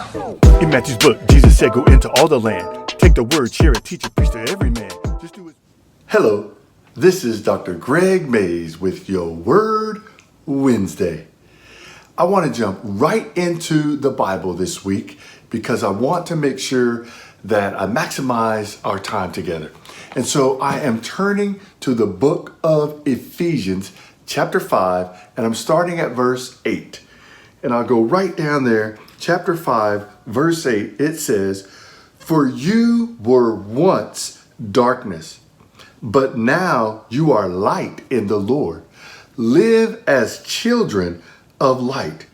In Matthew's book, Jesus said, go into all the land, take the word, share it, teach it, preach to every man. Just do it. Hello, this is Dr. Gregg Mays with your Word Wednesday. I want to jump right into the Bible this week because I want to make sure that I maximize our time together. And so I am turning to the book of Ephesians, chapter 5, and I'm starting at verse 8. And I'll go right down there. Chapter 5, verse 8, it says, "For you were once darkness, but now you are light in the Lord. Live as children of light.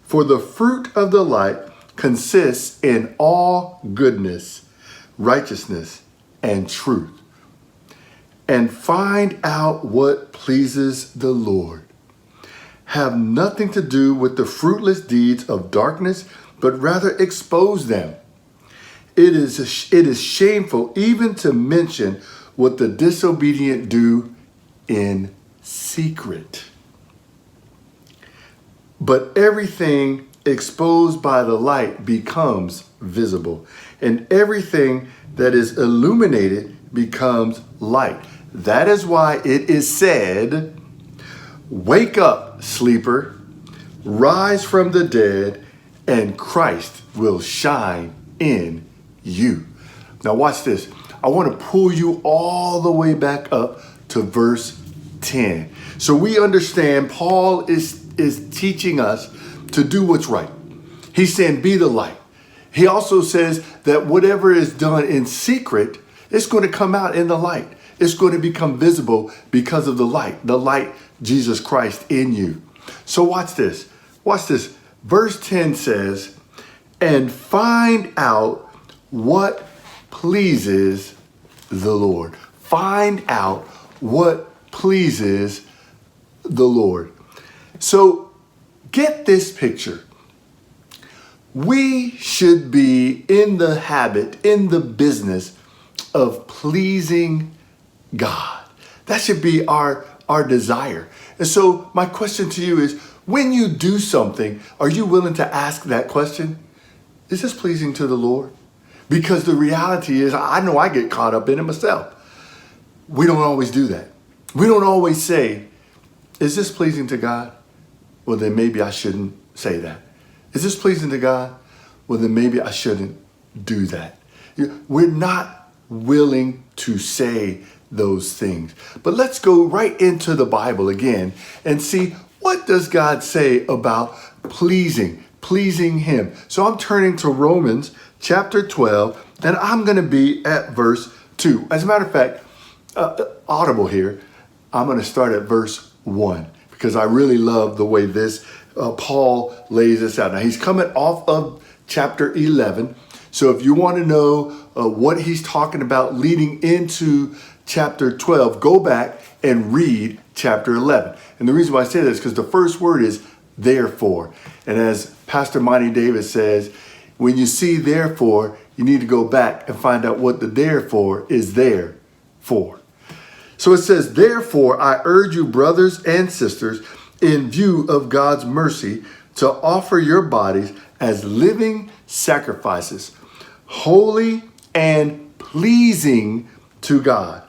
For the fruit of the light consists in all goodness, righteousness, and truth. And find out what pleases the Lord. Have nothing to do with the fruitless deeds of darkness, but rather expose them. It is shameful even to mention what the disobedient do in secret. But everything exposed by the light becomes visible, and everything that is illuminated becomes light. That is why it is said, 'Wake up, sleeper, rise from the dead, and Christ will shine in you.'" Now watch this. I want to pull you all the way back up to verse 10. So we understand Paul is teaching us to do what's right. He's saying be the light. He also says that whatever is done in secret, it's going to come out in the light. It's going to become visible because of the light Jesus Christ in you. So watch this. Watch this. Verse 10 says, "And find out what pleases the Lord." Find out what pleases the Lord. So get this picture. We should be in the habit, in the business of pleasing God. That should be our desire. And so my question to you is, when you do something, are you willing to ask that question? Is this pleasing to the Lord? Because the reality is, I know I get caught up in it myself. We don't always do that. We don't always say, is this pleasing to God? Well, then maybe I shouldn't say that. Is this pleasing to God? Well, then maybe I shouldn't do that. We're not willing to say those things. But let's go right into the Bible again and see, what does God say about pleasing him? So I'm turning to Romans chapter 12, and I'm going to be at verse 2. As a matter of fact, audible here, I'm going to start at verse 1 because I really love the way this Paul lays this out. Now he's coming off of chapter 11. So if you want to know what he's talking about leading into chapter 12, go back and read chapter 11. And the reason why I say that is because the first word is therefore. And as Pastor Monty Davis says, when you see therefore, you need to go back and find out what the therefore is there for. So it says, "Therefore, I urge you, brothers and sisters, in view of God's mercy, to offer your bodies as living sacrifices, holy and pleasing to God.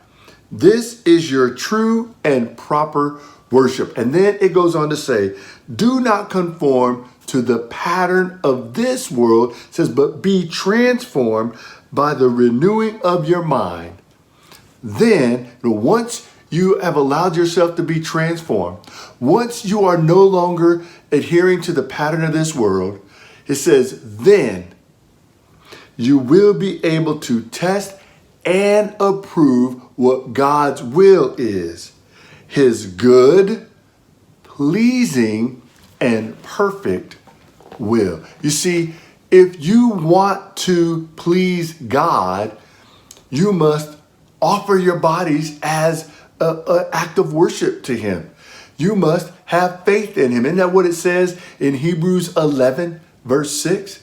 This is your true and proper worship." And then it goes on to say, "Do not conform to the pattern of this world," it says, "but be transformed by the renewing of your mind. Then, once you have allowed yourself to be transformed, once you are no longer adhering to the pattern of this world," it says, "then you will be able to test and approve what God's will is, his good, pleasing, and perfect will." You see, if you want to please God, you must offer your bodies as an act of worship to him. You must have faith in him. Isn't that what it says in Hebrews 11, verse 6?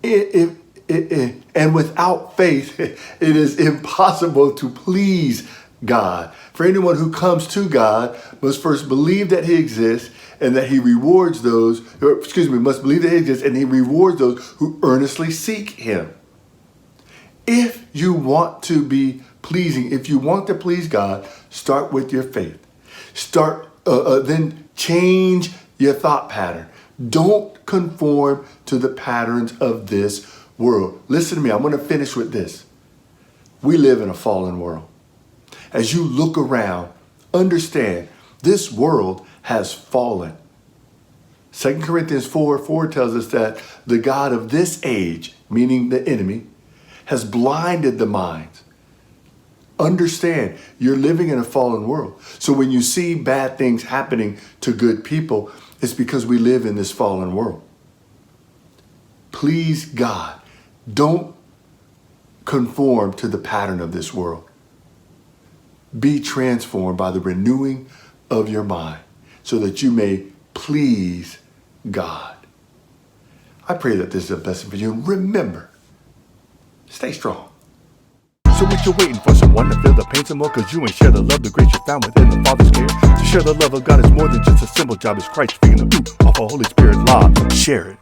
And without faith, it is impossible to please God. For anyone who comes to God must first believe that he exists and that he rewards those, must believe that he exists and he rewards those who earnestly seek him. If you want to be pleasing, if you want to please God, start with your faith. Then change your thought pattern. Don't conform to the patterns of this world. Listen to me. I'm going to finish with this. We live in a fallen world. As you look around, understand this world has fallen. 2 Corinthians 4 tells us that the God of this age, meaning the enemy, has blinded the minds. Understand, you're living in a fallen world. So when you see bad things happening to good people, it's because we live in this fallen world. Please God. Don't conform to the pattern of this world. Be transformed by the renewing of your mind so that you may please God. I pray that this is a blessing for you. And remember, stay strong. So what you waiting for? Someone to feel the pain some more? Cause you ain't share the love, the grace you found within the Father's care. To share the love of God is more than just a simple job. It's Christ speaking the off a Holy Spirit law. Share it.